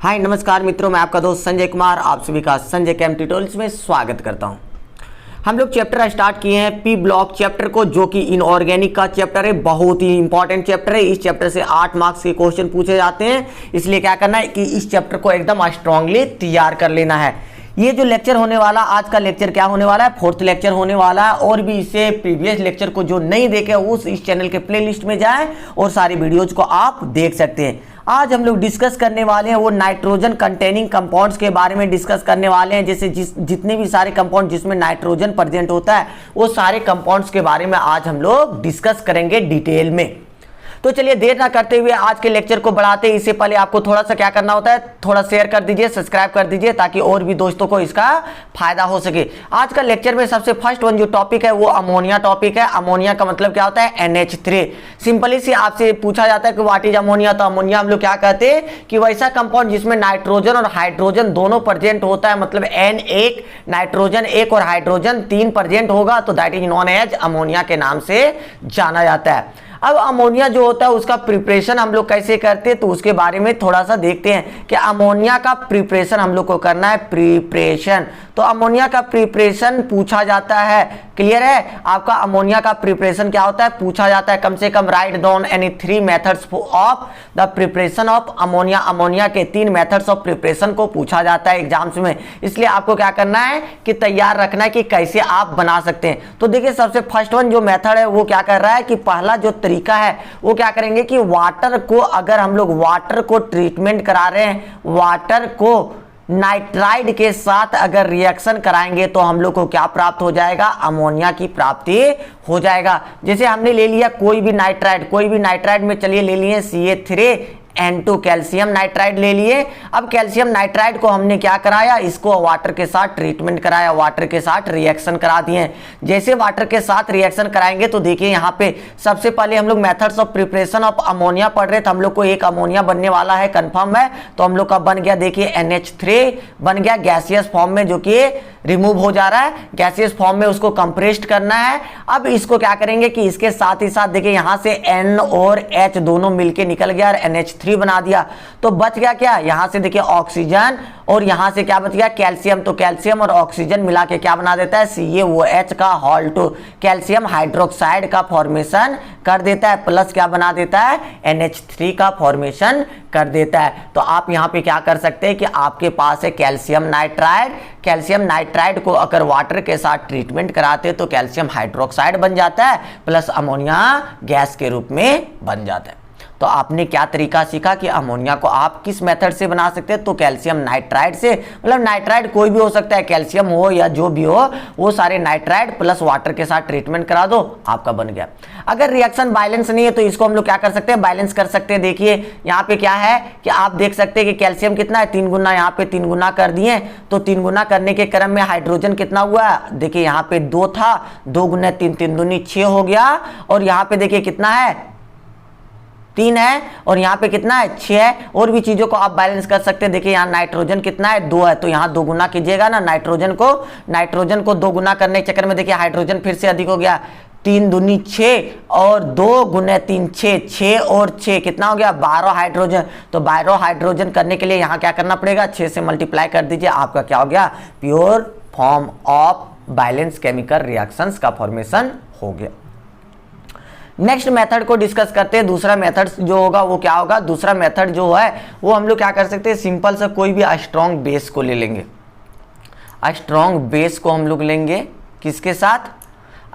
हाय नमस्कार मित्रों, मैं आपका दोस्त संजय कुमार आप सभी का संजय केम ट्यूटोरियल्स में स्वागत करता हूं। हम लोग चैप्टर स्टार्ट किए हैं पी ब्लॉक चैप्टर को, जो कि इनऑर्गेनिक का चैप्टर है। बहुत ही इंपॉर्टेंट चैप्टर है। इस चैप्टर से 8 मार्क्स के क्वेश्चन पूछे जाते हैं, इसलिए क्या करना है कि इस चैप्टर को एकदम स्ट्रांगली तैयार कर लेना है। ये जो लेक्चर होने वाला, आज का लेक्चर क्या होने वाला है, 4th लेक्चर होने वाला है। और भी इससे प्रीवियस लेक्चर को जो नहीं देखे उस इस चैनल के प्लेलिस्ट में जाएं और सारी वीडियोज को आप देख सकते हैं। आज हम लोग डिस्कस करने वाले हैं वो नाइट्रोजन कंटेनिंग कंपाउंड्स के बारे में डिस्कस करने वाले हैं। जैसे जितने भी सारे कंपाउंड जिसमें नाइट्रोजन प्रेजेंट होता है वो सारे कंपाउंड्स के बारे में आज हम लोग डिस्कस करेंगे डिटेल में। तो चलिए देर ना करते हुए आज के लेक्चर को बढ़ाते हैं। इससे पहले आपको थोड़ा सा क्या करना होता है, थोड़ा शेयर कर दीजिए, सब्सक्राइब कर दीजिए, ताकि और भी दोस्तों को इसका फायदा हो सके। आज का लेक्चर में सबसे फर्स्ट वन जो टॉपिक है वो अमोनिया टॉपिक है। अमोनिया का मतलब क्या होता है, NH3। सिंपली सी आपसे पूछा जाता है कि व्हाट इज अमोनिया, तो अमोनिया हम लोग क्या कहते हैं कि वैसा कंपाउंड जिसमें नाइट्रोजन और हाइड्रोजन दोनों प्रेजेंट होता है। मतलब N1 नाइट्रोजन 1 और हाइड्रोजन 3 प्रेजेंट होगा, तो that is known as ammonia के नाम से जाना जाता है। अब अमोनिया जो होता है उसका प्रिपरेशन हम लोग कैसे करते हैं, तो उसके बारे में थोड़ा सा देखते हैं कि अमोनिया का प्रिपरेशन हम लोग को करना है। प्रिपरेशन, तो अमोनिया का प्रिपरेशन पूछा जाता है। क्लियर है आपका, अमोनिया का प्रिपरेशन क्या होता है पूछा जाता है। कम से कम right down any 3 methods of the preparation of ammonia. Ammonia के 3 मेथड्स ऑफ प्रिपरेशन को पूछा जाता है एग्जाम्स में, इसलिए आपको क्या करना है कि तैयार रखना है कि कैसे आप बना सकते हैं। तो देखिए सबसे फर्स्ट वन जो मेथड है वो क्या कर रहा है कि पहला जो तरीका है वो क्या करेंगे कि वाटर को, अगर हम लोग वाटर को ट्रीटमेंट करा रहे हैं, वाटर को नाइट्राइड के साथ अगर रिएक्शन कराएंगे तो हम लोग को क्या प्राप्त हो जाएगा, अमोनिया की प्राप्ति हो जाएगा। जैसे हमने ले लिया कोई भी नाइट्राइड में चलिए ले लिए CA3N2 कैल्शियम नाइट्राइड ले लिए। अब कैल्शियम नाइट्राइड को हमने क्या कराया, इसको वाटर के साथ ट्रीटमेंट कराया, वाटर के साथ रिएक्शन करा दिए। जैसे वाटर के साथ रिएक्शन कराएंगे तो देखिए यहाँ पे सबसे पहले हम लोग methods of preparation of ammonia पढ़ रहे थे। हम लोग को एक अमोनिया बनने वाला है, कंफर्म है। तो हम लोग का बन गया, देखिए NH3 बन गया गैसियस फॉर्म में, जो कि रिमूव हो जा रहा है गैसियस फॉर्म में, उसको कंप्रेस्ड करना है। अब इसको क्या करेंगे कि इसके साथ ही साथ देखिए यहाँ से N और H दोनों मिलके निकल गया और NH3 बना दिया। तो बच गया क्या, यहाँ से देखिए ऑक्सीजन और यहाँ से क्या बच गया, कैल्शियम। तो कैल्शियम और ऑक्सीजन मिला के क्या बना देता है, CaOH का हॉल्ट, कैल्शियम हाइड्रोक्साइड का फॉर्मेशन कर देता है, प्लस क्या बना देता है, NH3 का फॉर्मेशन कर देता है। तो आप यहाँ पे क्या कर सकते हैं कि आपके पास है कैल्शियम नाइट्राइड। कैल्शियम नाइट्राइड को अगर वाटर के साथ ट्रीटमेंट कराते हैं तो कैल्शियम हाइड्रोक्साइड बन जाता है, प्लस अमोनिया गैस के रूप में बन जाता है। तो आपने क्या तरीका सीखा कि अमोनिया को आप किस मेथड से बना सकते हैं, तो कैल्शियम नाइट्राइड से। मतलब नाइट्राइड कोई भी हो सकता है, कैल्शियम हो या जो भी हो, वो सारे नाइट्राइड प्लस वाटर के साथ ट्रीटमेंट करा दो, आपका बन गया। अगर रिएक्शन बैलेंस नहीं है तो इसको हम लोग क्या कर सकते हैं, बैलेंस कर सकते हैं। देखिए यहाँ पे क्या है कि आप देख सकते हैं कि कैल्शियम कितना है, 3 गुना, यहाँ पे 3 गुना कर दिए। तो 3 गुना करने के क्रम में हाइड्रोजन कितना हुआ, देखिए यहाँ पे 2 था, 2 गुना 3, 3 दूनी 6 हो गया। और यहाँ पे देखिए कितना है, 3 है, और यहाँ पे कितना है, 6 है। और भी चीजों को आप बैलेंस कर सकते हैं। देखिए यहाँ नाइट्रोजन कितना है, 2 है, तो यहाँ 2 गुना कीजिएगा ना नाइट्रोजन को 2 गुना करने के चक्कर में देखिए हाइड्रोजन फिर से अधिक हो गया, 3 दूनी 6 और 2 गुने 3 6 और 6 कितना हो गया, 12 हाइड्रोजन। तो 12 हाइड्रोजन करने के लिए यहाँ क्या करना पड़ेगा, 6 से मल्टीप्लाई कर दीजिए, आपका क्या हो गया, pure form of balance chemical reactions का फॉर्मेशन हो गया। नेक्स्ट मेथड को डिस्कस करते हैं। दूसरा मेथड जो होगा वो क्या होगा, दूसरा मेथड जो है वो हम लोग क्या कर सकते हैं, सिंपल सा कोई भी स्ट्रॉन्ग बेस को ले लेंगे। स्ट्रॉन्ग बेस को हम लोग लेंगे किसके साथ,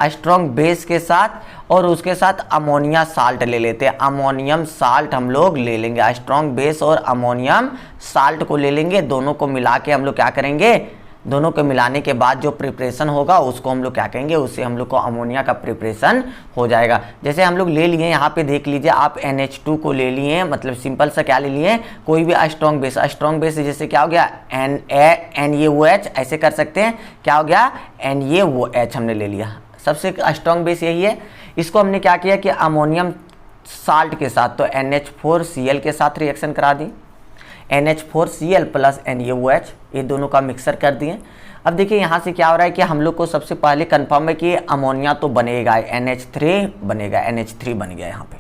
स्ट्रॉन्ग बेस के साथ, और उसके साथ अमोनिया साल्ट ले लेते हैं। अमोनियम साल्ट हम लोग ले लेंगे, स्ट्रॉन्ग बेस और अमोनियम साल्ट को ले लेंगे। दोनों को मिला के हम लोग क्या करेंगे, दोनों को मिलाने के बाद जो प्रिपरेशन होगा उसको हम लोग क्या कहेंगे, उससे हम लोग को अमोनिया का प्रिपरेशन हो जाएगा। जैसे हम लोग ले लिए यहाँ पे देख लीजिए, आप NH2 को ले लिए, मतलब सिंपल सा क्या ले लिए, कोई भी स्ट्रॉन्ग बेस जैसे क्या हो गया, NaOH ऐसे कर सकते हैं, क्या हो गया, NaOH हमने ले लिया। सबसे स्ट्रॉन्ग बेस यही है। इसको हमने क्या किया कि अमोनियम साल्ट के साथ, तो NH4Cl के साथ रिएक्शन करा दी, NH4Cl प्लस NaOH, ये दोनों का मिक्सर कर दिए। अब देखिए यहाँ से क्या हो रहा है कि हम लोग को सबसे पहले कंफर्म है कि अमोनिया तो बनेगा, NH3 बनेगा, NH3 बन गया यहाँ पे।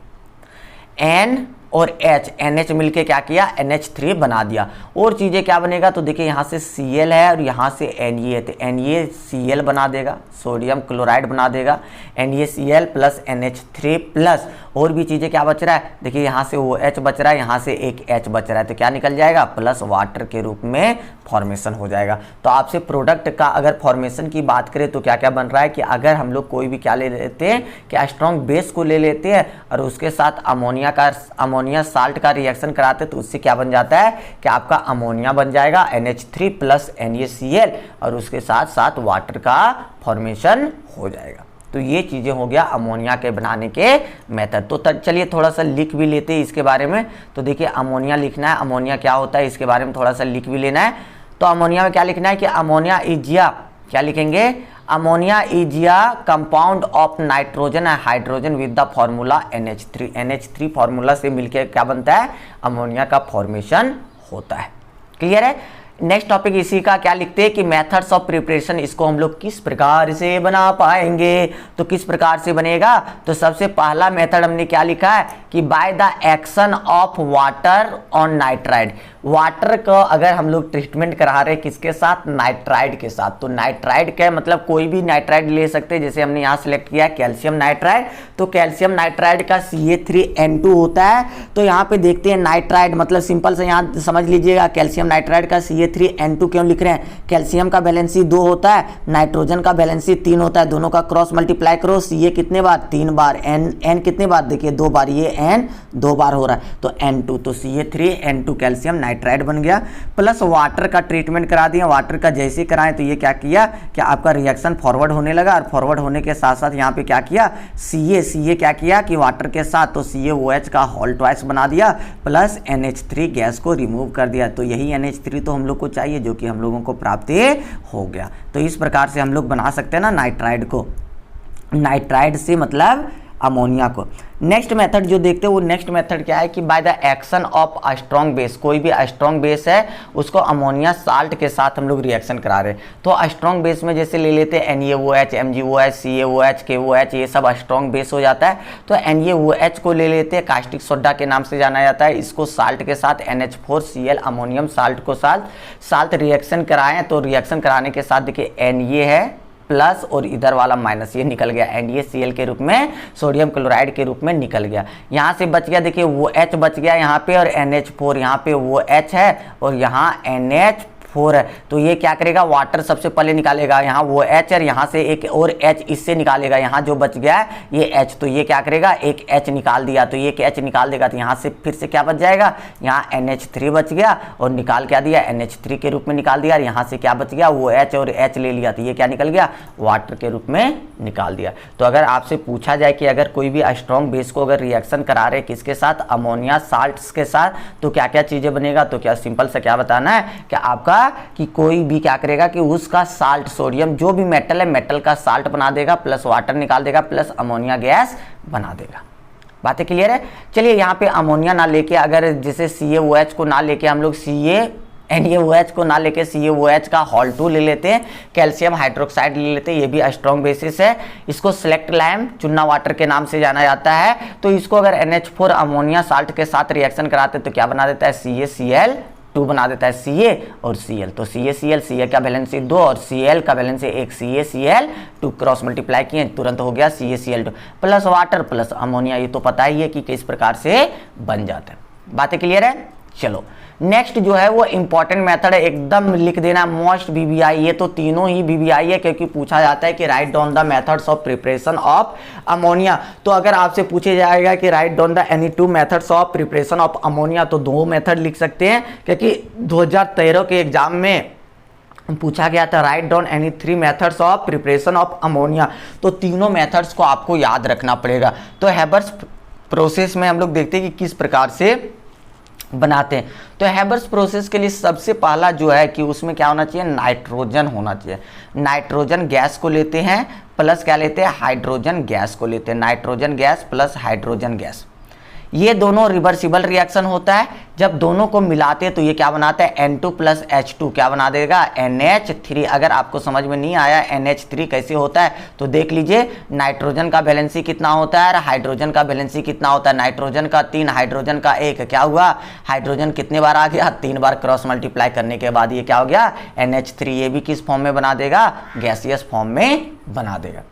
N और H, NH मिलके क्या किया, NH3 बना दिया। और चीज़ें क्या बनेगा, तो देखिए यहाँ से Cl है और यहाँ से Na है, तो NaCl बना देगा, सोडियम क्लोराइड बना देगा, NaCl प्लस NH3 प्लस और भी चीज़ें क्या बच रहा है, देखिए यहाँ से OH बच रहा है, यहाँ से एक H बच रहा है, तो क्या निकल जाएगा, प्लस वाटर के रूप में फॉर्मेशन हो जाएगा। तो आपसे प्रोडक्ट का अगर फॉर्मेशन की बात करें तो क्या क्या बन रहा है कि अगर हम लोग कोई भी क्या ले लेते हैं कि स्ट्रॉन्ग बेस को ले लेते हैं और उसके साथ अमोनिया साल्ट का रिएक्शन कराते हैं, तो उससे क्या बन जाता है कि आपका अमोनिया बन जाएगा NH3 प्लस NaCl और उसके साथ साथ वाटर का फॉर्मेशन हो जाएगा। तो ये चीज़ें हो गया अमोनिया के बनाने के मेथड। तो चलिए थोड़ा सा लिख भी लेते हैं इसके बारे में। तो देखिए अमोनिया लिखना है, अमोनिया क्या होता है इसके बारे में थोड़ा सा लिख भी लेना है। तो अमोनिया में क्या लिखना है कि अमोनिया इज क्या लिखेंगे, ammonia is compound of nitrogen and hydrogen with the formula NH3। NH3 formula से मिलकर क्या बनता है, अमोनिया का फॉर्मेशन होता है। क्लियर है। नेक्स्ट टॉपिक इसी का क्या लिखते हैं कि मेथड्स ऑफ प्रिपरेशन, इसको हम लोग किस प्रकार से बना पाएंगे। तो किस प्रकार से बनेगा, तो सबसे पहला मेथड हमने क्या लिखा है कि by the action of water on nitride. Water को अगर हम लोग ट्रीटमेंट करा रहे किसके साथ, नाइट्राइड के साथ। तो नाइट्राइड का मतलब कोई भी नाइट्राइड ले सकते हैं, जैसे हमने यहाँ सिलेक्ट किया है कैल्शियम नाइट्राइड। तो कैल्शियम नाइट्राइड का CA3N2 होता है। तो यहाँ पे देखते हैं नाइट्राइड मतलब सिंपल से यहाँ समझ लीजिएगा, कैल्शियम नाइट्राइड का CA3N2 क्यों लिख रहे हैं, कैल्शियम का वैलेंसी 2 होता है, नाइट्रोजन का वैलेंसी 3 होता है, दोनों का क्रॉस मल्टीप्लाई करो, Ca कितने बार, 3 बार, N कितने बार, देखिए 2 बार, ये N 2 बार हो रहा है, तो N2, तो CA3N2 कैल्शियम नाइट्राइड बन गया। प्लस वाटर का ट्रीटमेंट करा दिया, वाटर का जैसे कराएं तो ये क्या किया कि आपका रिएक्शन फॉरवर्ड होने लगा, और फॉरवर्ड होने के साथ साथ यहाँ पे क्या किया, Ca क्या किया कि वाटर के साथ तो CaOH का होल ट्वाइस बना दिया, प्लस NH3 गैस को रिमूव कर दिया। तो यही NH3 तो हम लोग को चाहिए, जो कि हम लोगों को प्राप्त हो गया। तो इस प्रकार से हम लोग बना सकते हैं ना नाइट्राइड को, नाइट्राइड से मतलब अमोनिया को। नेक्स्ट मेथड जो देखते हैं वो नेक्स्ट मेथड क्या है कि by the action of a strong base, कोई भी स्ट्रॉन्ग बेस है उसको अमोनिया साल्ट के साथ हम लोग रिएक्शन करा रहे हैं। तो स्ट्रॉन्ग बेस में जैसे ले लेते हैं NaOH, MgOH, CaOH, KOH, ये सब स्ट्रॉन्ग बेस हो जाता है। तो NaOH को ले लेते हैं, कास्टिक सोडा के नाम से जाना जाता है, इसको साल्ट के साथ NH4Cl अमोनियम साल्ट को साल्ट रिएक्शन कराएं। तो रिएक्शन कराने के साथ देखिए Na है प्लस और इधर वाला माइनस, ये निकल गया, NaCl के रूप में सोडियम क्लोराइड के रूप में निकल गया। यहाँ से बच गया देखिए वो H बच गया यहाँ पे, और NH4 यहाँ पे वो H है और यहाँ NH4 है। तो ये क्या करेगा, वाटर सबसे पहले निकालेगा, यहाँ वो H और यहाँ से एक और H इससे निकालेगा, यहाँ जो बच गया है ये H, तो ये क्या करेगा, एक H निकाल दिया, तो ये H निकाल देगा, तो यहाँ से फिर से क्या बच जाएगा, यहाँ NH3 बच गया और निकाल क्या दिया, NH3 के रूप में निकाल दिया, और यहाँ से क्या बच गया, वो H और H ले लिया, तो ये क्या निकल गया, वाटर के रूप में निकाल दिया। तो अगर आपसे पूछा जाए कि अगर कोई भी स्ट्रॉन्ग बेस को अगर रिएक्शन करा रहे किसके साथ, अमोनिया साल्ट्स के साथ, तो क्या क्या चीज़ें बनेगा, तो क्या सिंपल से क्या बताना है कि आपका कि कोई भी क्या करेगा कि उसका साल्ट, सोडियम जो भी मेटल है, मेटल का साल्ट बना देगा, प्लस वाटर निकाल देगा, प्लस अमोनिया गैस बना देगा। बातें क्लियर है। चलिए यहाँ पे अमोनिया ना लेके, अगर जैसे CaOH को ना लेके हम लोग NaOH को ना लेके CaOH का होल 2 ले लेते हैं, कैल्शियम हाइड्रोक्साइड ले लेते हैं, ये भी स्ट्रॉन्ग बेसिस है। इसको सेलेक्ट लाइम चुन्ना वाटर के नाम से जाना जाता है। तो इसको अगर NH4 अमोनिया साल्ट के साथ रिएक्शन कराते तो क्या बना देता है, CaCl2 बना देता है, Ca और Cl। तो CaCl, Ca का वैलेंसी 2 और Cl का वैलेंसी 1, CaCl2 क्रॉस मल्टीप्लाई किए तुरंत हो गया CaCl2 plus water plus ammonia. ये तो पता ही है कि किस प्रकार से बन जाता है। बातें क्लियर है। चलो नेक्स्ट जो है वो इंपॉर्टेंट मेथड है, एकदम लिख देना मोस्ट BBI। ये तो तीनों ही BBI है, क्योंकि पूछा जाता है कि write down the methods of preparation of ammonia. तो अगर आपसे पूछे जाएगा कि write down the any 2 methods of preparation of ammonia, तो 2 मेथड लिख सकते हैं, क्योंकि 2013 के एग्जाम में पूछा गया था right down any 3 methods of preparation of ammonia. तो तीनों मेथड्स को आपको याद रखना पड़ेगा। तो हैबर्स प्रोसेस में हम लोग देखते हैं कि किस प्रकार से बनाते हैं। तो हैबर्स प्रोसेस के लिए सबसे पहला जो है कि उसमें क्या होना चाहिए, नाइट्रोजन होना चाहिए। नाइट्रोजन गैस को लेते हैं प्लस क्या लेते हैं, हाइड्रोजन गैस को लेते हैं, nitrogen gas plus hydrogen gas. ये दोनों रिवर्सिबल रिएक्शन होता है, जब दोनों को मिलाते हैं तो ये क्या बनाता है N2 प्लस H2 क्या बना देगा NH3। अगर आपको समझ में नहीं आया NH3 कैसे होता है तो देख लीजिए, नाइट्रोजन का वैलेंसी कितना होता है और हाइड्रोजन का वैलेंसी कितना होता है, नाइट्रोजन का 3 हाइड्रोजन का 1, क्या हुआ हाइड्रोजन कितने बार आ गया 3 बार, क्रॉस मल्टीप्लाई करने के बाद ये क्या हो गया NH3। ये भी किस फॉर्म में बना देगा गैसियस फॉर्म में बना देगा।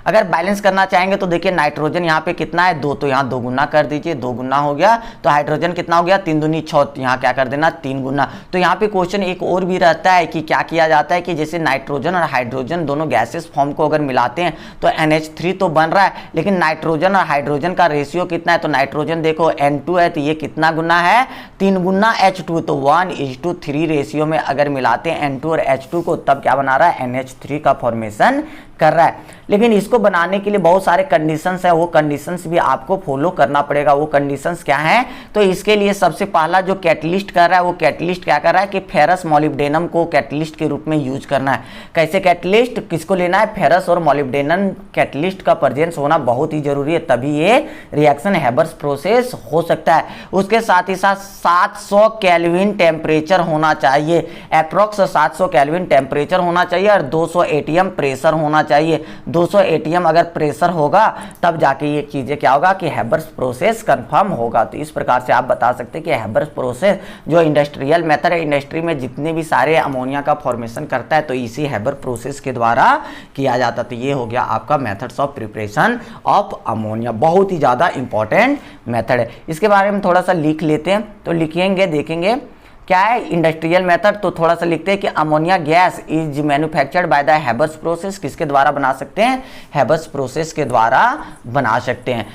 अगर बैलेंस करना चाहेंगे तो देखिए नाइट्रोजन यहाँ पे कितना है 2, तो यहाँ 2 गुना कर दीजिए, 2 गुना हो गया, तो हाइड्रोजन कितना हो गया 3 दूनी 6, यहाँ क्या कर देना 3 गुना। तो यहाँ पे क्वेश्चन एक और भी रहता है कि क्या किया जाता है कि जैसे नाइट्रोजन और हाइड्रोजन दोनों गैसेस फॉर्म को अगर मिलाते हैं तो NH3 तो बन रहा है, लेकिन नाइट्रोजन और हाइड्रोजन का रेशियो कितना है, तो नाइट्रोजन देखो N2 है तो ये कितना गुना है 3 गुना H2, तो 1:3 रेशियो में अगर मिलाते हैं N2 और H2 को तब क्या बना रहा है NH3 का फॉर्मेशन कर रहा है। लेकिन इसको बनाने के लिए बहुत सारे कंडीशंस है, वो कंडीशंस भी आपको फॉलो करना पड़ेगा। वो कंडीशंस क्या हैं, तो इसके लिए सबसे पहला जो कैटलिस्ट कर रहा है वो कैटलिस्ट क्या कर रहा है कि फेरस मॉलिब्डेनम को कैटलिस्ट के रूप में यूज करना है। कैसे कैटलिस्ट किसको लेना है, फेरस और मॉलिब्डेनम कैटलिस्ट का प्रेजेंस होना बहुत ही जरूरी है, तभी ये रिएक्शन हैबर्स प्रोसेस हो सकता है। उसके साथ ही साथ 700 केल्विन टेम्परेचर होना चाहिए, अप्रॉक्स 700 केल्विन टेम्परेचर होना चाहिए और 200 एटीएम प्रेशर होना चाहिए। 200 एटीएम अगर प्रेशर होगा तब जाके ये चीजें क्या होगा कि हैबर्स प्रोसेस कंफर्म होगा। तो इस प्रकार से आप बता सकते हैं कि हैबर्स प्रोसेस जो इंडस्ट्रियल मेथड है, इंडस्ट्री में जितने भी सारे अमोनिया का फॉर्मेशन करता है तो इसी हैबर प्रोसेस के द्वारा किया जाता। तो ये हो गया आपका methods of preparation of ammonia, बहुत ही ज्यादा इंपॉर्टेंट मेथड है। इसके बारे में थोड़ा सा लिख लेते हैं, तो लिखेंगे देखेंगे क्या है इंडस्ट्रियल मेथड, तो थोड़ा सा लिखते हैं कि ammonia gas is manufactured by the Haber's process, किसके द्वारा बना सकते हैं हैबर्स प्रोसेस के द्वारा बना सकते हैं।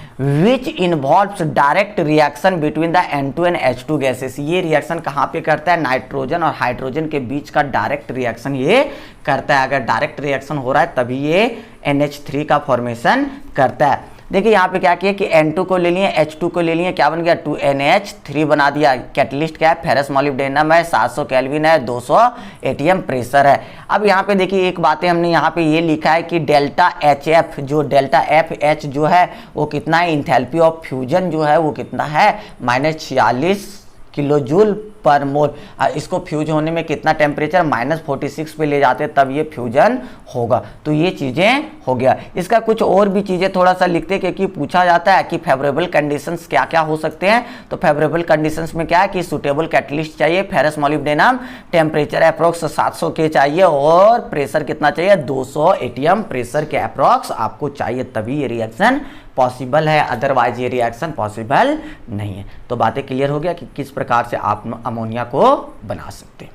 Which involves direct reaction between the N2 and H2 gases, ये रिएक्शन कहाँ पे करता है नाइट्रोजन और हाइड्रोजन के बीच का डायरेक्ट रिएक्शन ये करता है। अगर डायरेक्ट रिएक्शन हो रहा है तभी ये NH3 का फॉर्मेशन करता है। देखिए यहाँ पे क्या किया कि N2 को ले लिए, H2 को ले लिए, क्या बन गया 2NH3 बना दिया। कैटलिस्ट क्या है फेरस मॉलिब्डेनम है, 700 केल्विन है, 200 एटीएम प्रेशर है। अब यहाँ पे देखिए एक बातें हमने यहाँ पे ये लिखा है कि डेल्टा HF जो डेल्टा FH जो है वो कितना है, इंथैल्पी ऑफ फ्यूजन जो है वो कितना है -46 किलोजूल पर मोल। इसको फ्यूज होने में कितना टेम्परेचर -46 पे ले जाते तब ये फ्यूजन होगा। तो ये चीजें हो गया। इसका कुछ और भी चीजें थोड़ा सा लिखते क्योंकि पूछा जाता है कि फेवरेबल कंडीशंस क्या क्या हो सकते हैं। तो फेवरेबल कंडीशंस में क्या है कि सुटेबल कैटलिस्ट चाहिए, फेरस मॉलिब्डेनम, टेम्परेचर अप्रॉक्स 700 के चाहिए और प्रेशर कितना चाहिए 200 एटीएम प्रेशर के अप्रॉक्स आपको चाहिए, तभी ये रिएक्शन पॉसिबल है, अदरवाइज ये रिएक्शन पॉसिबल नहीं है। तो बातें क्लियर हो गया कि किस प्रकार से आप अमोनिया को बना सकते हैं।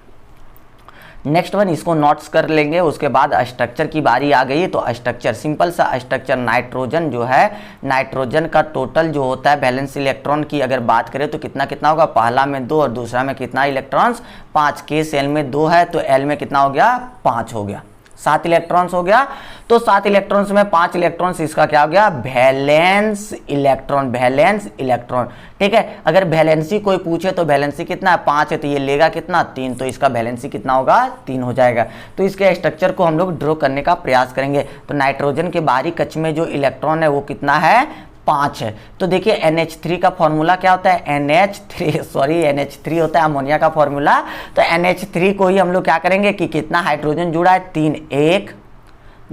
नेक्स्ट वन इसको नोट्स कर लेंगे। उसके बाद स्ट्रक्चर की बारी आ गई। तो स्ट्रक्चर सिंपल सा स्ट्रक्चर, नाइट्रोजन जो है, नाइट्रोजन का टोटल जो होता है वैलेंस इलेक्ट्रॉन की अगर बात करें तो कितना कितना होगा, पहला में 2 और दूसरा में कितना इलेक्ट्रॉन्स 5। के सेल में 2 है तो एल में कितना हो गया 5 हो गया, 7 इलेक्ट्रॉन्स हो गया। तो 7 इलेक्ट्रॉन्स में 5 इलेक्ट्रॉन्स, इसका क्या हो गया वैलेंस इलेक्ट्रॉन, वैलेंस इलेक्ट्रॉन। ठीक है, अगर वैलेंसी कोई पूछे तो वैलेंसी कितना है 5 है तो ये लेगा कितना 3, तो इसका वैलेंसी कितना होगा 3 हो जाएगा। तो इसके स्ट्रक्चर को हम लोग ड्रॉ करने का प्रयास करेंगे। तो नाइट्रोजन के बाहरी कक्ष में जो इलेक्ट्रॉन है वो कितना है 5 है। तो देखिए NH3 का फॉर्मूला क्या होता है, NH3 होता है अमोनिया का फॉर्मूला। तो NH3 को ही हम लोग क्या करेंगे कि कितना हाइड्रोजन जुड़ा है 3, 1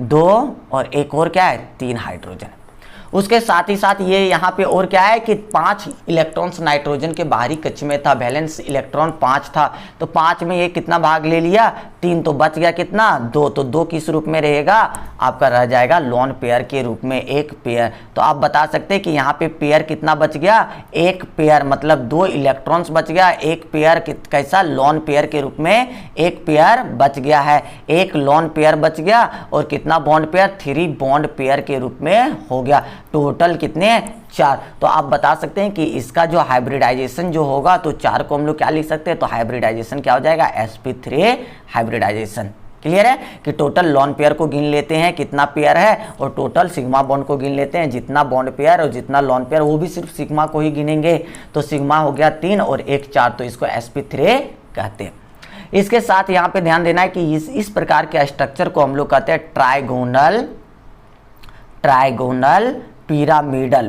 2 और एक और क्या है 3 हाइड्रोजन। उसके साथ ही साथ ये यहाँ पे और क्या है कि 5 इलेक्ट्रॉन्स नाइट्रोजन के बाहरी कक्ष में था, वैलेंस इलेक्ट्रॉन 5 था। तो 5 में ये कितना भाग ले लिया 3, तो बच गया कितना 2। तो 2 किस रूप में रहेगा आपका, रह जाएगा लोन पेयर के रूप में, एक पेयर। तो आप बता सकते हैं कि यहाँ पे पेयर कितना बच गया, एक पेयर, मतलब 2 इलेक्ट्रॉन्स बच गया, एक पेयर कैसा लोन पेयर के रूप में एक पेयर बच गया है, एक लोन पेयर बच गया और कितना बॉन्ड पेयर 3 बॉन्ड पेयर के रूप में हो गया। टोटल कितने 4। तो आप बता सकते हैं कि इसका जो हाइब्रिडाइजेशन जो होगा तो 4 को हम लोग क्या लिख सकते हैं, तो हाइब्रिडाइजेशन क्या हो जाएगा sp3 हाइब्रिडाइजेशन। क्लियर है कि टोटल लॉन पेयर को गिन लेते हैं कितना पेयर है और टोटल सिग्मा बॉन्ड को गिन लेते हैं, जितना बॉन्ड पेयर और जितना लॉन पेयर वो भी सिर्फ सिग्मा को ही गिनेंगे। तो सिग्मा हो गया 3 और 1 4, तो इसको sp3 कहते हैं। इसके साथ यहाँ पे ध्यान देना है कि इस प्रकार के स्ट्रक्चर को हम लोग कहते हैं ट्राइगोनल पिरामिडल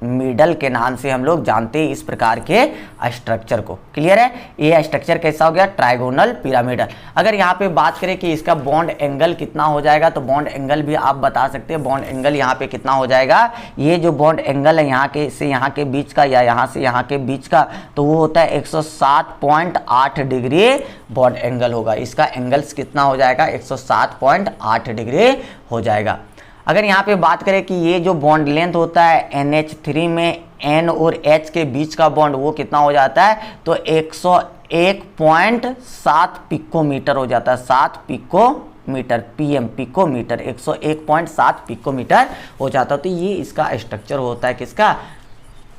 मिडल के नाम से हम लोग जानते हैं इस प्रकार के स्ट्रक्चर को। क्लियर है, ये स्ट्रक्चर कैसा हो गया, ट्राइगोनल पिरामिडल। अगर यहाँ पे बात करें कि इसका बॉन्ड एंगल कितना हो जाएगा, तो बॉन्ड एंगल भी आप बता सकते हैं। बॉन्ड एंगल यहाँ पे कितना हो जाएगा, ये जो बॉन्ड एंगल है यहाँ के से यहाँ के बीच का या यहाँ से यहाँ के बीच का, तो वो होता है 107.8 डिग्री बॉन्ड एंगल होगा। इसका एंगल्स कितना हो जाएगा, 107.8 डिग्री हो जाएगा। अगर यहाँ पे बात करें कि ये जो बॉन्ड लेंथ होता है NH3 में N और H के बीच का बॉन्ड, वो कितना हो जाता है, तो 101.7 पिकोमीटर हो जाता है। 7 पिकोमीटर, PM पिकोमीटर, 101.7 पिकोमीटर हो जाता है। तो ये इसका स्ट्रक्चर होता है, किसका,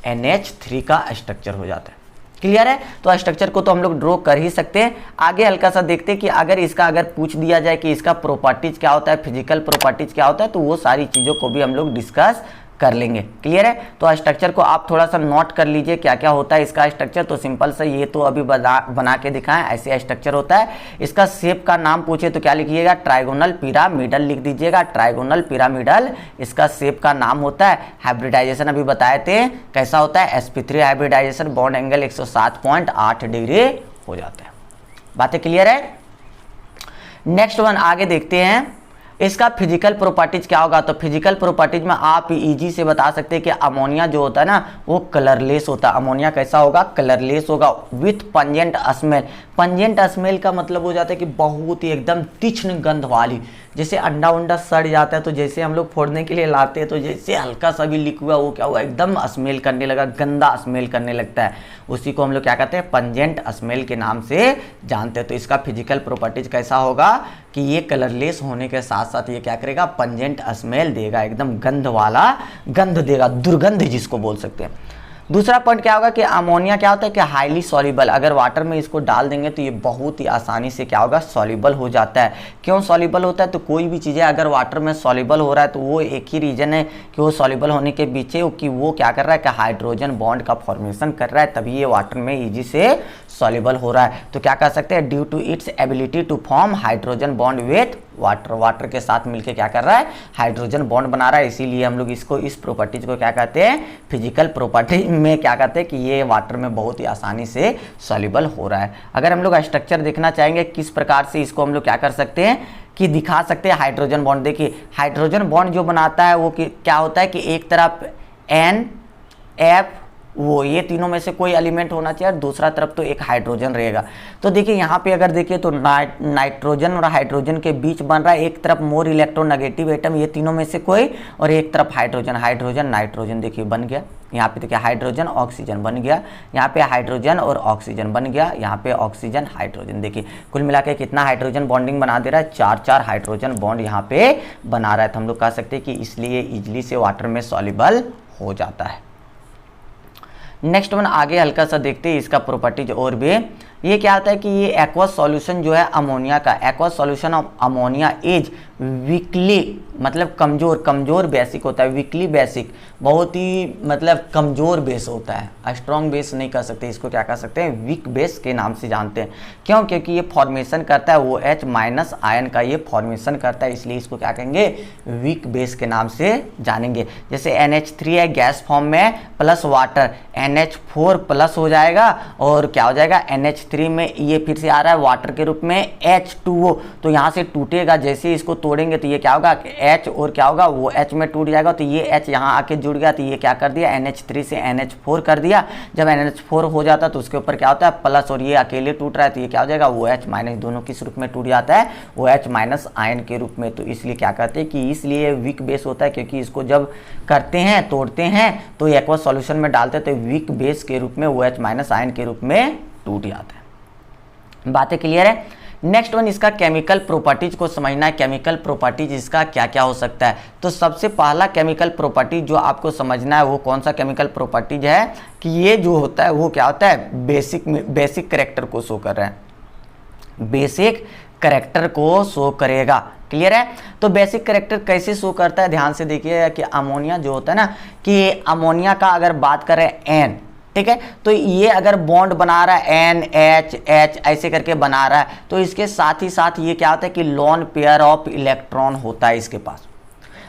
NH3 का स्ट्रक्चर हो जाता है। क्लियर है, तो स्ट्रक्चर को तो हम लोग ड्रॉ कर ही सकते हैं। आगे हल्का सा देखते हैं कि अगर इसका अगर पूछ दिया जाए कि इसका प्रॉपर्टीज क्या होता है, फिजिकल प्रॉपर्टीज क्या होता है, तो वो सारी चीज़ों को भी हम लोग डिस्कस कर लेंगे। क्लियर है, तो स्ट्रक्चर को आप थोड़ा सा नोट कर लीजिए क्या क्या होता है इसका स्ट्रक्चर। तो सिंपल सा ये तो अभी बना के दिखाएं, ऐसे स्ट्रक्चर होता है। इसका शेप का नाम पूछे तो क्या लिखिएगा, ट्राइगोनल पिरामिडल लिख दीजिएगा। ट्राइगोनल पिरामिडल इसका शेप का नाम होता है। हाइब्रिडाइजेशन अभी बताए थे कैसा होता है, sp3 hybridisation, bond angle 107.8 degree हो जाता है। बातें क्लियर है। नेक्स्ट वन आगे देखते हैं, इसका फिजिकल प्रॉपर्टीज क्या होगा। तो फिजिकल प्रॉपर्टीज में आप इजी से बता सकते हैं कि अमोनिया जो होता है ना, वो कलरलेस होता है। अमोनिया कैसा होगा, कलरलेस होगा, with pungent smell. Pungent smell का मतलब हो जाता है कि बहुत ही एकदम तीक्ष्ण गंध वाली। जैसे अंडा उंडा सड़ जाता है तो जैसे हम लोग फोड़ने के लिए लाते हैं, तो जैसे हल्का सा भी लीक हुआ, वो क्या हुआ, एकदम स्मेल करने लगा, गंदा स्मेल करने लगता है। उसी को हम लोग क्या कहते हैं, पंजेंट स्मेल के नाम से जानते हैं। तो इसका फिजिकल प्रॉपर्टीज कैसा होगा कि ये कलरलेस होने के साथ साथ ये क्या करेगा, पंजेंट स्मेल देगा, एकदम गंध वाला गंध देगा, दुर्गंध जिसको बोल सकते हैं। दूसरा पॉइंट क्या होगा कि अमोनिया क्या होता है कि हाईली सॉल्युबल। अगर वाटर में इसको डाल देंगे तो ये बहुत ही आसानी से क्या होगा, सॉल्युबल हो जाता है। क्यों सॉल्युबल होता है, तो कोई भी चीज़ें अगर वाटर में सॉल्युबल हो रहा है तो वो एक ही रीजन है कि वो सॉल्युबल होने के पीछे कि वो क्या कर रहा है कि हाइड्रोजन बॉन्ड का फॉर्मेशन कर रहा है, तभी ये वाटर में ईजी से सॉल्युबल हो रहा है। तो क्या कर सकते हैं, due to its ability to form hydrogen bond with water. Water के साथ मिलकर क्या कर रहा है, हाइड्रोजन बॉन्ड बना रहा है। इसीलिए हम लोग इसको, इस प्रॉपर्टीज को क्या कहते हैं, फिजिकल प्रॉपर्टी में क्या कहते हैं कि ये वाटर में बहुत ही आसानी से सॉल्युबल हो रहा है। अगर हम लोग स्ट्रक्चर देखना चाहेंगे किस प्रकार से इसको हम लोग क्या कर सकते हैं कि दिखा सकते हैं, हाइड्रोजन बॉन्ड। देखिए हाइड्रोजन बॉन्ड जो बनाता है वो क्या होता है कि एक तरफ N F वो, ये तीनों में से कोई एलिमेंट होना चाहिए और दूसरा तरफ तो एक हाइड्रोजन रहेगा। तो देखिए यहाँ पे अगर देखिए तो नाइट्रोजन और हाइड्रोजन के बीच बन रहा है, एक तरफ मोर इलेक्ट्रोनेगेटिव एटम, ये तीनों में से कोई, और एक तरफ हाइड्रोजन, हाइड्रोजन नाइट्रोजन। देखिए बन गया, यहाँ पे देखिए हाइड्रोजन ऑक्सीजन बन गया, यहाँ पे हाइड्रोजन और ऑक्सीजन बन गया, यहाँ पे ऑक्सीजन हाइड्रोजन। देखिए कुल मिला के कितना हाइड्रोजन बॉन्डिंग बना दे रहा है, 4 हाइड्रोजन बॉन्ड यहाँ पे बना रहा है। तो हम लोग कह सकते हैं कि इसलिए इजिली से वाटर में सॉल्युबल हो जाता है। नेक्स्ट वन आगे हल्का सा देखते हैं इसका प्रॉपर्टीज और भी। ये क्या होता है कि ये एक्वस सॉल्यूशन जो है अमोनिया का, aqueous solution of ammonia is weekly, मतलब कमजोर बेसिक होता है। वीकली बेसिक, बहुत ही मतलब कमजोर बेस होता है। स्ट्रॉन्ग बेस नहीं कह सकते इसको, क्या कह सकते हैं, वीक बेस के नाम से जानते हैं। क्यों, क्योंकि ये फॉर्मेशन करता है OH माइनस आयन का, ये फॉर्मेशन करता है, इसलिए इसको क्या कहेंगे, वीक बेस के नाम से जानेंगे। जैसे NH3 है गैस फॉर्म में प्लस वाटर, NH4 प्लस हो जाएगा और क्या हो जाएगा, NH3 में ये फिर से आ रहा है वाटर के रूप में H2O, तो यहाँ से टूटेगा। जैसे इसको तोड़ेंगे तो ये क्या होगा, H और क्या होगा, वो H में टूट जाएगा। तो ये H यहाँ आके जुड़ गया, तो ये क्या कर दिया, NH3 से NH4 कर दिया। जब NH4 हो जाता है तो उसके ऊपर क्या होता है, प्लस, और ये अकेले टूट रहा है तो ये क्या हो जाएगा, OH माइनस, दोनों किस रूप में टूट जाता है, OH माइनस आयन के रूप में। तो इसलिए क्या कहते हैं कि इसलिए वीक बेस होता है, क्योंकि इसको जब करते हैं, तोड़ते हैं, तो एक्वस सॉल्यूशन में डालते हैं तो वीक बेस के रूप में OH माइनस आयन के रूप में टूट जाता है। बातें क्लियर है। नेक्स्ट वन, इसका केमिकल प्रॉपर्टीज को समझना है। केमिकल प्रॉपर्टीज इसका क्या क्या हो सकता है। तो सबसे पहला केमिकल प्रॉपर्टीज जो आपको समझना है वो कौन सा केमिकल प्रॉपर्टीज है कि ये जो होता है वो क्या होता है, बेसिक कैरेक्टर को शो कर रहा है, बेसिक कैरेक्टर को शो करेगा। क्लियर है। तो बेसिक कैरेक्टर कैसे शो करता है, ध्यान से देखिए कि अमोनिया जो होता है ना, कि अमोनिया का अगर बात करें N, ठीक है, तो ये अगर बॉन्ड बना रहा है NH ऐसे करके बना रहा है, तो इसके साथ ही साथ ये क्या होता है कि लोन पेयर ऑफ इलेक्ट्रॉन होता है इसके पास।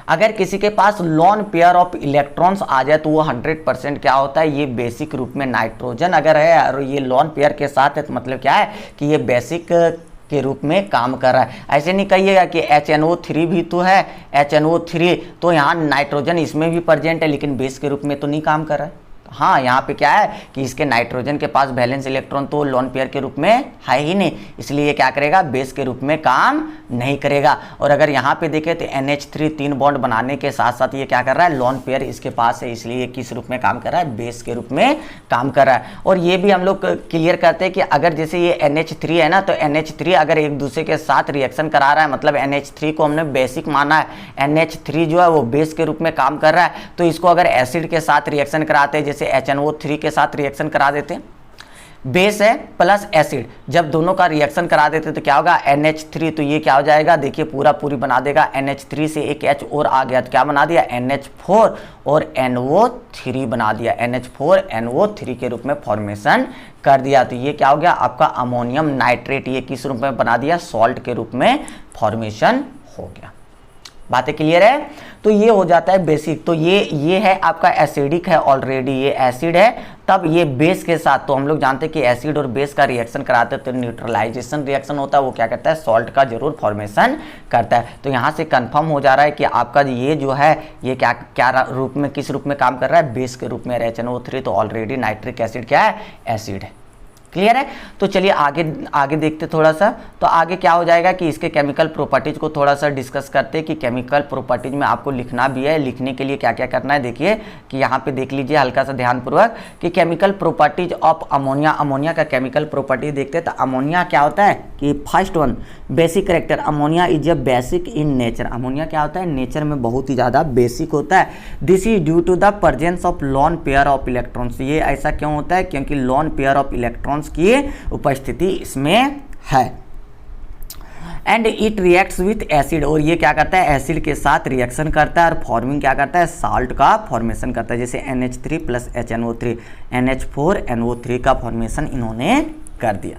अगर किसी के पास लोन पेयर ऑफ इलेक्ट्रॉन्स आ जाए तो वो 100% क्या होता है, ये बेसिक रूप में नाइट्रोजन अगर है और ये लोन पेयर के साथ है तो मतलब क्या है कि ये बेसिक के रूप में काम कर रहा है। ऐसे नहीं कहिएगा कि HNO3 भी तो है, HNO3 तो यहाँ नाइट्रोजन इसमें भी प्रेजेंट है लेकिन बेस के रूप में तो नहीं काम कर रहा है। हाँ, यहाँ पे क्या है कि इसके नाइट्रोजन के पास वैलेंस इलेक्ट्रॉन तो लोन पेयर के रूप में है ही नहीं, इसलिए ये क्या करेगा, बेस के रूप में काम नहीं करेगा। और अगर यहाँ पे देखें तो NH3 3 बॉन्ड बनाने के साथ साथ ये क्या कर रहा है, लोन पेयर इसके पास है, इसलिए ये किस रूप में काम कर रहा है, बेस के रूप में काम कर रहा है। और ये भी हम लोग क्लियर करते हैं कि अगर जैसे ये NH3 है ना, तो NH3 अगर एक दूसरे के साथ रिएक्शन करा रहा है, मतलब NH3 को हमने बेसिक माना है, NH3 जो है वो बेस के रूप में काम कर रहा है, तो इसको अगर एसिड के साथ रिएक्शन कराते हैं, जैसे HNO3 के साथ रिएक्शन करा देते हैं, बेस है प्लस एसिड, जब दोनों का रिएक्शन करा देते तो क्या होगा, NH3, तो ये क्या हो जाएगा, देखिए पूरी बना देगा, NH3 से एक H और आ गया तो क्या बना दिया, NH4 और NO3 बना दिया, NH4 NO3 के रूप में फॉर्मेशन कर दिया। तो ये क्या हो गया आपका अमोनियम नाइट्रेट, ये किस रूप में बना दिया, सॉल्ट के रूप में फॉर्मेशन हो गया। बातें क्लियर है? तो ये हो जाता है बेसिक। तो ये है आपका एसिडिक है, ऑलरेडी ये एसिड है, तब ये बेस के साथ, तो हम लोग जानते हैं कि एसिड और बेस का रिएक्शन कराते हैं तो न्यूट्रलाइजेशन रिएक्शन होता है, वो क्या करता है, सॉल्ट का जरूर फॉर्मेशन करता है। तो यहाँ से कंफर्म हो जा रहा है कि आपका ये जो है ये क्या रूप में, किस रूप में काम कर रहा है, बेस के रूप में। HNO3 तो ऑलरेडी नाइट्रिक एसिड क्या है, एसिड है। क्लियर है? तो चलिए आगे देखते थोड़ा सा। तो आगे क्या हो जाएगा कि इसके केमिकल प्रॉपर्टीज को थोड़ा सा डिस्कस करते हैं कि केमिकल प्रॉपर्टीज में आपको लिखना भी है, लिखने के लिए क्या क्या करना है देखिए कि यहाँ पे देख लीजिए हल्का सा ध्यानपूर्वक कि chemical properties of ammonia. Ammonia का केमिकल प्रॉपर्टीज देखते हैं। तो अमोनिया क्या होता है कि first one basic character, ammonia is a basic in nature. Ammonia क्या होता है, नेचर में बहुत ही ज़्यादा बेसिक होता है। This is due to the presence of lone pair of electrons. ये ऐसा क्यों होता है, क्योंकि लोन पेयर ऑफ इलेक्ट्रॉन्स की उपस्थिति इसमें है। And it reacts with acid, और ये क्या करता है, एसिड के साथ रिएक्शन करता है और फॉर्मिंग क्या करता है, साल्ट का फॉर्मेशन करता है। जैसे NH3 plus HNO3, NH4 NO3 का फॉर्मेशन इन्होंने कर दिया।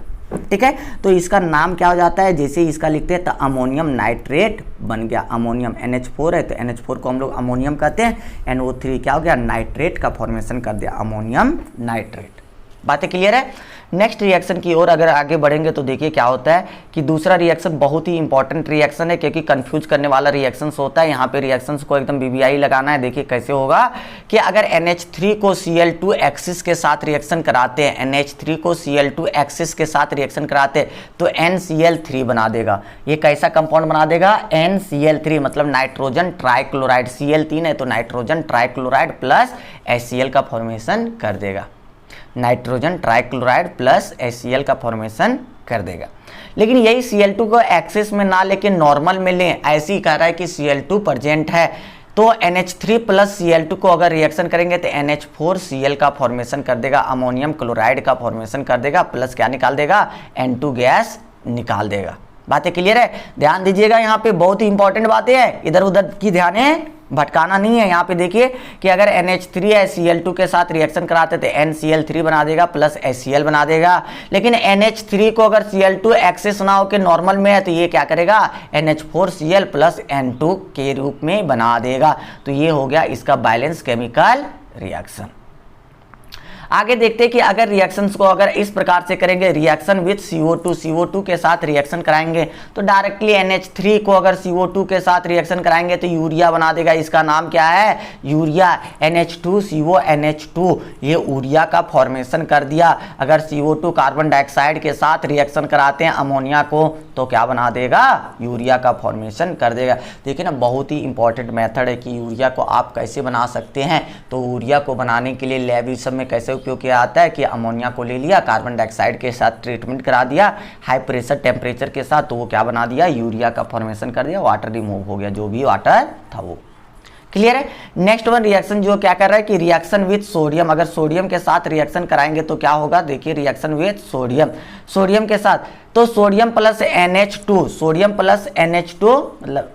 ठीक है, तो इसका नाम क्या हो जाता है, जैसे इसका लिखते हैं तो अमोनियम नाइट्रेट बन गया। अमोनियम NH4 है तो NH4 को हम लोग अमोनियम कहते हैं, NO3 क्या हो गया, नाइट्रेट का फॉर्मेशन कर दिया, अमोनियम नाइट्रेट। बातें क्लियर है? नेक्स्ट रिएक्शन की ओर अगर आगे बढ़ेंगे तो देखिए क्या होता है कि दूसरा रिएक्शन बहुत ही इंपॉर्टेंट रिएक्शन है, क्योंकि कंफ्यूज करने वाला रिएक्शंस होता है। यहाँ पे रिएक्शंस को एकदम BBI लगाना है। देखिए कैसे होगा कि अगर NH3 को Cl2 एक्सिस के साथ रिएक्शन कराते हैं, NH3 को Cl2 एक्सिस के साथ रिएक्शन कराते हैं तो NCl3 बना देगा। ये कैसा कंपाउंड बना देगा, NCl3, मतलब नाइट्रोजन ट्राइक्लोराइड। Cl3 है तो नाइट्रोजन ट्राइक्लोराइड प्लस HCl का फॉर्मेशन कर देगा, नाइट्रोजन ट्राइक्लोराइड प्लस HCl का फॉर्मेशन कर देगा। लेकिन यही Cl2 को एक्सिस में ना लेके नॉर्मल में लें, ऐसे ही कह रहा है कि Cl2 प्रेजेंट है तो NH3 प्लस Cl2 को अगर रिएक्शन करेंगे तो NH4Cl का फॉर्मेशन कर देगा, अमोनियम क्लोराइड का फॉर्मेशन कर देगा, प्लस क्या निकाल देगा, N2 गैस निकाल देगा। बातें क्लियर है? ध्यान दीजिएगा, यहाँ पे बहुत ही इंपॉर्टेंट बातें हैं, इधर उधर की ध्यान है, भटकाना नहीं है। यहाँ पे देखिए कि अगर NH3 है Cl2 के साथ रिएक्शन कराते तो NCl3 बना देगा प्लस HCl बना देगा। लेकिन NH3 को अगर Cl2 एक्सिस ना हो के नॉर्मल में है तो ये क्या करेगा, NH4Cl प्लस N2 के रूप में बना देगा। तो ये हो गया इसका बैलेंस केमिकल रिएक्शन। आगे देखते हैं कि अगर रिएक्शंस को अगर इस प्रकार से करेंगे, रिएक्शन विथ CO2 के साथ रिएक्शन कराएंगे तो डायरेक्टली NH3 को अगर CO2 के साथ रिएक्शन कराएंगे तो यूरिया बना देगा। इसका नाम क्या है, यूरिया, NH2CONH2, ये यूरिया का फॉर्मेशन कर दिया। अगर CO2 कार्बन डाइऑक्साइड के साथ रिएक्शन कराते हैं अमोनिया को तो क्या बना देगा, यूरिया का फॉर्मेशन कर देगा। देखिए ना, बहुत ही इंपॉर्टेंट मेथड है कि यूरिया को आप कैसे बना सकते हैं। तो यूरिया को बनाने के लिए लैब सब में कैसे उपयोग किया जाता है कि अमोनिया को ले लिया, कार्बन डाइऑक्साइड के साथ ट्रीटमेंट करा दिया हाई प्रेशर टेम्परेचर के साथ, तो वो क्या बना दिया, यूरिया का फॉर्मेशन कर दिया, वाटर रिमूव हो गया, जो भी वाटर था वो। क्लियर है? नेक्स्ट वन रिएक्शन जो क्या कर रहा है कि रिएक्शन विथ सोडियम, अगर सोडियम के साथ रिएक्शन कराएंगे तो क्या होगा, देखिए रिएक्शन विथ सोडियम, सोडियम के साथ तो sodium plus NH2, sodium plus NH2 मतलब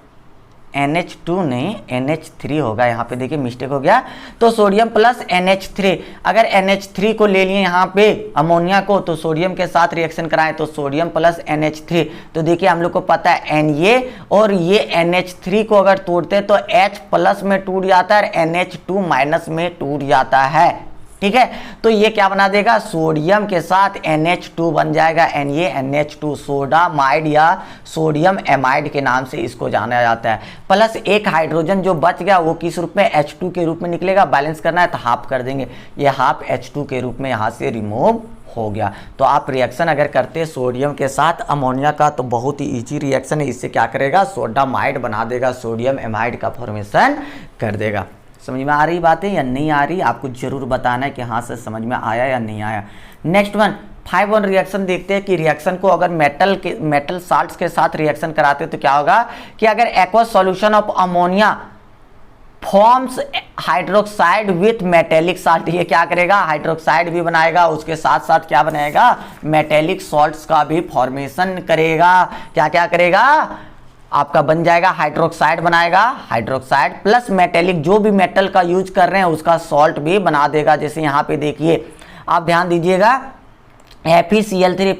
NH2 नहीं NH3 होगा, यहाँ पे देखिए मिस्टेक हो गया। तो सोडियम प्लस NH3, अगर NH3 को ले लिए यहाँ पे अमोनिया को, तो सोडियम के साथ रिएक्शन कराएं तो सोडियम प्लस NH3, तो देखिए हम लोग को पता है Na और ये NH3 को अगर तोड़ते हैं तो H प्लस में टूट जाता है और NH2 माइनस में टूट जाता है, ठीक है। तो ये क्या बना देगा, सोडियम के साथ NH2 बन जाएगा, NaNH2, सोडामाइड या सोडियम एमाइड के नाम से इसको जाना जाता है। प्लस एक हाइड्रोजन जो बच गया वो किस रूप में, H2 के रूप में निकलेगा। बैलेंस करना है तो हाफ कर देंगे, ये हाफ H2 के रूप में यहाँ से रिमूव हो गया। तो आप रिएक्शन अगर करते हैं सोडियम के साथ अमोनिया का तो बहुत ही इजी रिएक्शन है, इससे क्या करेगा, सोडामाइड बना देगा, सोडियम एमाइड का फॉर्मेशन कर देगा। समझ में आ रही बातें या नहीं आ रही, आपको जरूर बताना है कि हाँ सर समझ में आया या नहीं आया। नेक्स्ट वन 5-1 रिएक्शन देखते हैं कि रिएक्शन को अगर मेटल साल्ट्स के साथ रिएक्शन कराते तो क्या होगा कि अगर aqueous solution of ammonia forms hydroxide with metallic salt, ये क्या करेगा, हाइड्रोक्साइड भी बनाएगा, उसके साथ साथ क्या बनाएगा, मेटेलिक सॉल्ट्स का भी फॉर्मेशन करेगा। क्या क्या करेगा, आपका बन जाएगा हाइड्रोक्साइड बनाएगा, हाइड्रोक्साइड प्लस मेटेलिक, जो भी मेटल का यूज कर रहे हैं उसका सॉल्ट भी बना देगा। जैसे यहाँ पे देखिए आप ध्यान दीजिएगा, FeCl3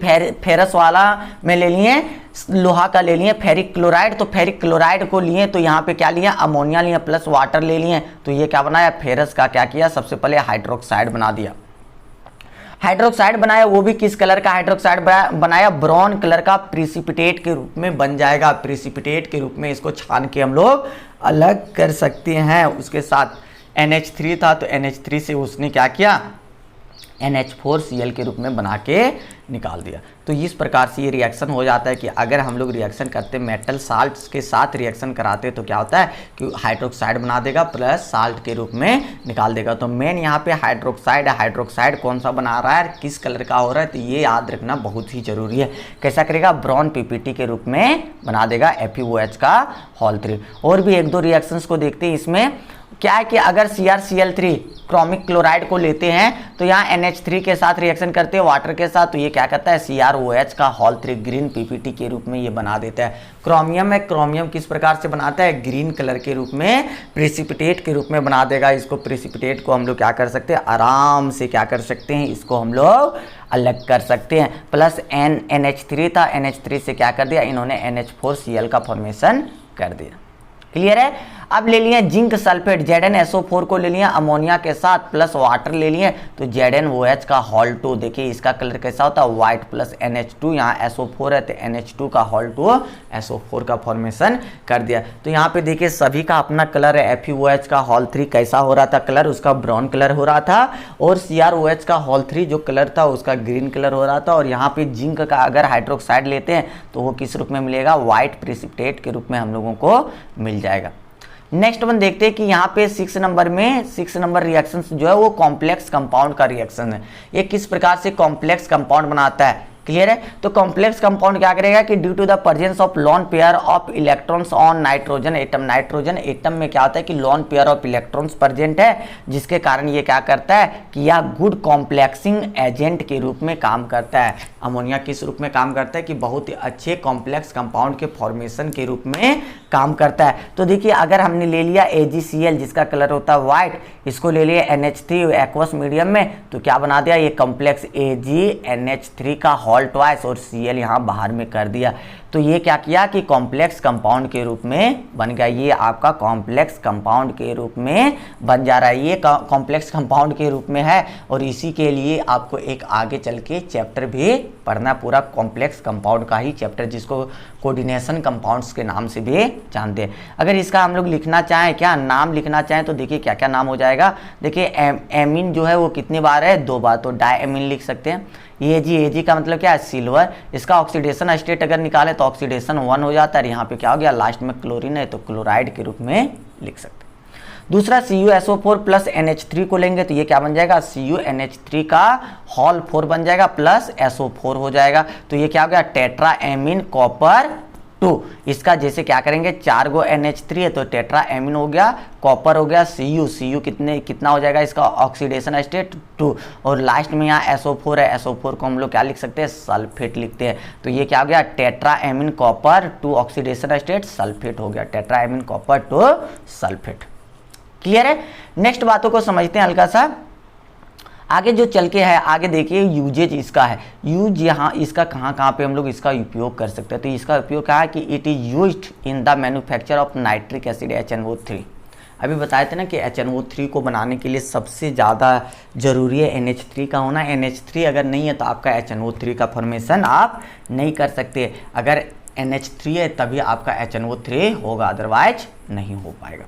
फेरस वाला में ले लिए, लोहा का ले लिए फेरिक क्लोराइड, तो फेरिक क्लोराइड को लिए तो यहाँ पे क्या लिया, अमोनिया लिए प्लस वाटर ले लिए, तो ये क्या बनाया, फेरस का क्या किया, सबसे पहले हाइड्रोक्साइड बना दिया। हाइड्रोक्साइड बनाया, वो भी किस कलर का हाइड्रोक्साइड बनाया, ब्राउन कलर का, प्रिसिपिटेट के रूप में बन जाएगा। प्रिसिपिटेट के रूप में इसको छान के हम लोग अलग कर सकते हैं। उसके साथ NH3 था तो NH3 से उसने क्या किया, NH4Cl के रूप में बना के निकाल दिया। तो इस प्रकार से ये रिएक्शन हो जाता है कि अगर हम लोग रिएक्शन करते मेटल साल्ट्स के साथ रिएक्शन कराते तो क्या होता है कि हाइड्रोक्साइड बना देगा प्लस साल्ट के रूप में निकाल देगा। तो मेन यहाँ पे हाइड्रोक्साइड है, हाइड्रोक्साइड कौन सा बना रहा है, किस कलर का हो रहा है, तो ये याद रखना बहुत ही जरूरी है। कैसा करेगा, ब्राउन PPT के रूप में बना देगा FeOH का होल 3। और भी एक दो रिएक्शंस को देखते हैं। इसमें क्या है कि अगर CrCl3 क्रोमिक क्लोराइड को लेते हैं तो यहाँ NH3 के साथ रिएक्शन करते हैं वाटर के साथ, तो ये क्या करता है, CrOH का होल 3 ग्रीन PPT के रूप में ये बना देता है। क्रोमियम है, क्रोमियम किस प्रकार से बनाता है, ग्रीन कलर के रूप में, प्रेसिपिटेट के रूप में बना देगा। इसको प्रेसिपिटेट को हम लोग क्या कर सकते हैं, आराम से क्या कर सकते हैं, इसको हम लोग अलग कर सकते हैं। प्लस NH3 था, NH3 से क्या कर दिया इन्होंने, NH4Cl का फॉर्मेशन कर दिया। क्लियर है। अब ले लिए जिंक सल्फेट ZnSO4 को ले लिया अमोनिया के साथ प्लस वाटर ले लिए, तो ZnOH का होल 2, देखिए इसका कलर कैसा होता है, व्हाइट प्लस NH2, यहाँ SO4 है तो NH2 का होल 2 SO4 का फॉर्मेशन कर दिया। तो यहाँ पे देखिए सभी का अपना कलर है। FeOH का होल 3 कैसा हो रहा था कलर, उसका ब्राउन कलर हो रहा था, और CrOH का होल 3 जो कलर था उसका ग्रीन कलर हो रहा था। और यहाँ पे जिंक का अगर हाइड्रोक्साइड लेते हैं तो वो किस रूप में मिलेगा, व्हाइट प्रेसिपिटेट के रूप में हम लोगों को मिल जाएगा। नेक्स्ट वन देखते हैं कि यहाँ पे 6 नंबर रिएक्शन जो है वो कॉम्प्लेक्स कंपाउंड का रिएक्शन है। ये किस प्रकार से कॉम्प्लेक्स कंपाउंड बनाता है, क्लियर है। तो कॉम्प्लेक्स कंपाउंड क्या करेगा कि due to the presence of lone pair of electrons on nitrogen atom, nitrogen atom में क्या होता है कि lone pair of electrons present है, जिसके कारण ये क्या करता है कि यह गुड कॉम्प्लेक्सिंग एजेंट के रूप में काम करता है। अमोनिया किस रूप में काम करता है कि बहुत ही अच्छे कॉम्प्लेक्स कंपाउंड के फॉर्मेशन के रूप में काम करता है। तो देखिए अगर हमने ले लिया AgCl जिसका कलर होता है व्हाइट, इसको ले लिया NH3 एक्वस मीडियम में, तो क्या बना दिया ये कॉम्प्लेक्स AgNH3 का होल ट्वाइस और Cl यहाँ बाहर में कर दिया। तो ये क्या किया कि कॉम्प्लेक्स कंपाउंड के रूप में बन गया, ये आपका कॉम्प्लेक्स कंपाउंड के रूप में बन जा रहा है, ये कॉम्प्लेक्स कंपाउंड के रूप में है। और इसी के लिए आपको एक आगे चल के चैप्टर भी पढ़ना, पूरा कॉम्प्लेक्स कंपाउंड का ही चैप्टर, जिसको कोऑर्डिनेशन कंपाउंड्स के नाम से भी जानते हैं। अगर इसका हम लोग लिखना चाहें, क्या नाम लिखना चाहें, तो देखिए क्या क्या नाम हो जाएगा। देखिए एमीन जो है वो कितनी बार है, 2 बार, तो डायमीन लिख सकते हैं। Ag का मतलब क्या है, सिल्वर। इसका ऑक्सीडेशन स्टेट अगर निकाले तो ऑक्सीडेशन 1 हो जाता है। यहाँ पे क्या हो गया, लास्ट में क्लोरीन है तो क्लोराइड के रूप में लिख सकते हैं। दूसरा CuSO4 प्लस NH3 को लेंगे तो ये क्या बन जाएगा, CuNH3 का होल 4 बन जाएगा प्लस SO4 हो जाएगा। तो ये क्या हो गया, टेट्रा एमीन कॉपर 2। इसका जैसे क्या करेंगे, 4 गो NH3 है तो टेट्रा एमिन हो गया, कॉपर हो गया, Cu कितना हो जाएगा इसका ऑक्सीडेशन स्टेट 2, और लास्ट में यहाँ SO4 है, SO4 को हम लोग क्या लिख सकते हैं, सल्फेट लिखते हैं। तो ये क्या हो गया, tetra ammine copper 2 oxidation state sulphate हो गया, tetra ammine copper 2 sulphate. Clear है। नेक्स्ट बातों को समझते हैं हल्का सा आगे जो चल के है। आगे देखिए यूजेज इसका है, यूज यहाँ इसका कहाँ पे हम लोग इसका उपयोग कर सकते हैं। तो इसका उपयोग क्या है कि it is used in the manufacture of nitric acid HNO3। अभी बताए थे ना कि HNO3 को बनाने के लिए सबसे ज़्यादा ज़रूरी है NH3 का होना। NH3 अगर नहीं है तो आपका HNO3 का फॉर्मेशन आप नहीं कर सकते। अगर NH3 है तभी आपका HNO3 होगा, अदरवाइज नहीं हो पाएगा।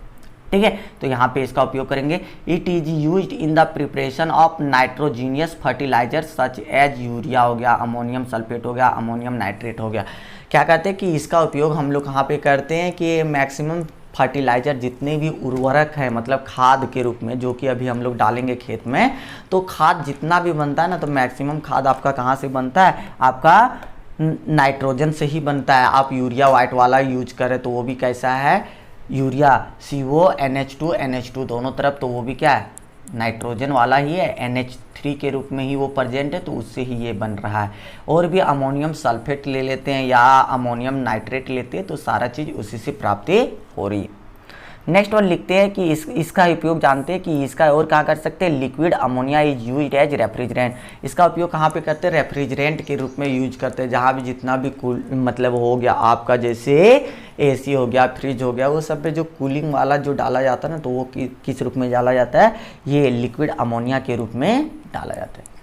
ठीक है, तो यहाँ पे इसका उपयोग करेंगे। It is used in the preparation of nitrogenous fertilizer such as urea हो गया, अमोनियम सल्फेट हो गया, अमोनियम नाइट्रेट हो गया। क्या कहते हैं कि इसका उपयोग हम लोग कहाँ पे करते हैं कि मैक्सिमम फर्टिलाइजर जितने भी उर्वरक है, मतलब खाद के रूप में, जो कि अभी हम लोग डालेंगे खेत में, तो खाद जितना भी बनता है ना, तो मैक्सिमम खाद आपका कहाँ से बनता है, आपका नाइट्रोजन से ही बनता है। आप यूरिया वाइट वाला यूज करें तो वो भी कैसा है, यूरिया CO NH2 दोनों तरफ, तो वो भी क्या है, नाइट्रोजन वाला ही है, NH3 के रूप में ही वो प्रेजेंट है, तो उससे ही ये बन रहा है। और भी अमोनियम सल्फेट ले लेते हैं या अमोनियम नाइट्रेट लेते हैं, तो सारा चीज़ उसी से प्राप्ति हो रही है। नेक्स्ट वन लिखते हैं कि इसका उपयोग जानते हैं कि इसका और कहाँ कर सकते हैं, liquid ammonia is used as refrigerant. इसका उपयोग कहाँ पे करते हैं, रेफ्रिजरेंट के रूप में यूज करते हैं। जहाँ भी जितना भी कूल मतलब हो गया आपका, जैसे AC हो गया, फ्रिज हो गया, वो सब पे जो कूलिंग वाला जो डाला जाता है ना, तो वो किस रूप में डाला जाता है, ये लिक्विड अमोनिया के रूप में डाला जाता है।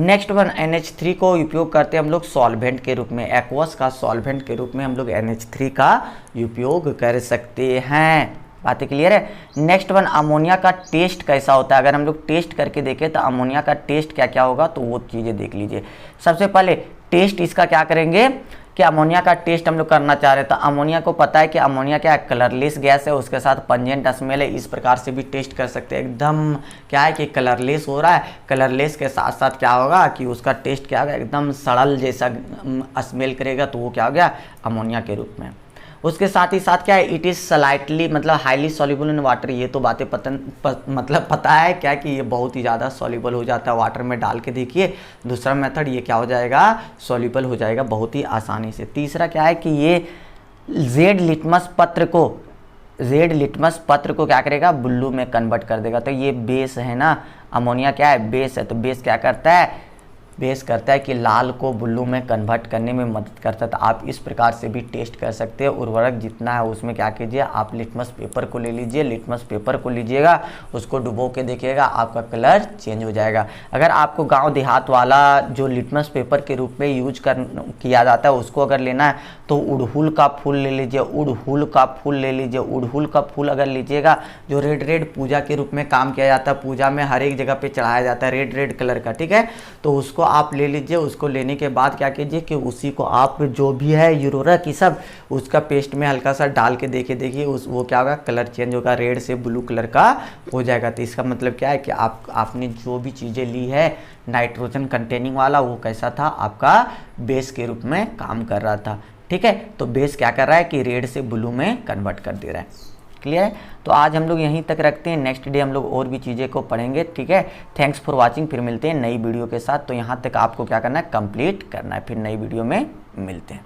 नेक्स्ट वन NH3 को उपयोग करते हैं हम लोग सॉल्वेंट के रूप में, एक्वस का सॉल्वेंट के रूप में हम लोग NH3 का उपयोग कर सकते हैं। बातें क्लियर है। नेक्स्ट वन अमोनिया का टेस्ट कैसा होता है। अगर हम लोग टेस्ट करके देखें तो अमोनिया का टेस्ट क्या क्या होगा, तो वो चीज़ें देख लीजिए। सबसे पहले टेस्ट इसका क्या करेंगे कि अमोनिया का टेस्ट हम लोग करना चाह रहे हैं, तो अमोनिया को पता है कि अमोनिया क्या है, कलरलेस गैस है, उसके साथ पंजेंट स्मेल है। इस प्रकार से भी टेस्ट कर सकते हैं। एकदम क्या है कि कलरलेस हो रहा है, कलरलेस के साथ साथ क्या होगा कि उसका टेस्ट क्या होगा, एकदम सड़ल जैसा स्मेल करेगा, तो वो क्या हो गया, अमोनिया के रूप में। उसके साथ ही साथ क्या है, इट इज़ स्लाइटली मतलब हाईली सॉल्युबल इन वाटर। ये तो बातें मतलब पता है क्या कि ये बहुत ही ज़्यादा सॉल्युबल हो जाता है वाटर में डाल के। देखिए दूसरा मेथड ये क्या हो जाएगा, सॉल्युबल हो जाएगा बहुत ही आसानी से। तीसरा क्या है कि ये जेड लिटमस पत्र को क्या करेगा, ब्लू में कन्वर्ट कर देगा। तो ये बेस है ना, अमोनिया क्या है, बेस है, तो बेस क्या करता है, बेस करता है कि लाल को ब्लू में कन्वर्ट करने में मदद करता है। तो आप इस प्रकार से भी टेस्ट कर सकते हैं। उर्वरक जितना है उसमें क्या कीजिए, आप लिटमस पेपर को ले लीजिए, लिटमस पेपर को लीजिएगा, उसको डुबो के देखिएगा, आपका कलर चेंज हो जाएगा। अगर आपको गांव देहात वाला जो लिटमस पेपर के रूप में यूज किया जाता है उसको अगर लेना है तो उड़हुल का फूल ले लीजिए, उड़हुल का फूल ले लीजिए। उड़हुल का फूल अगर लीजिएगा, जो रेड रेड पूजा के रूप में काम किया जाता है, पूजा में हर एक जगह पे चढ़ाया जाता है रेड रेड कलर का, ठीक है, तो उसको आप ले लीजिए। उसको लेने के बाद क्या कीजिए कि उसी को आप जो भी है यूरोरक की सब उसका पेस्ट में हल्का सा डाल के देखिए वो क्या होगा, कलर चेंज होगा, रेड से ब्लू कलर का हो जाएगा। तो इसका मतलब क्या है कि आपने जो भी चीज़ें ली है नाइट्रोजन कंटेनिंग वाला, वो कैसा था, आपका बेस के रूप में काम कर रहा था। ठीक है, तो बेस क्या कर रहा है कि रेड से ब्लू में कन्वर्ट कर दे रहा है। क्लियर है। तो आज हम लोग यहीं तक रखते हैं, नेक्स्ट डे हम लोग और भी चीज़ें को पढ़ेंगे। ठीक है, थैंक्स फॉर वाचिंग। फिर मिलते हैं नई वीडियो के साथ। तो यहाँ तक आपको क्या करना है, कंप्लीट करना है, फिर नई वीडियो में मिलते हैं।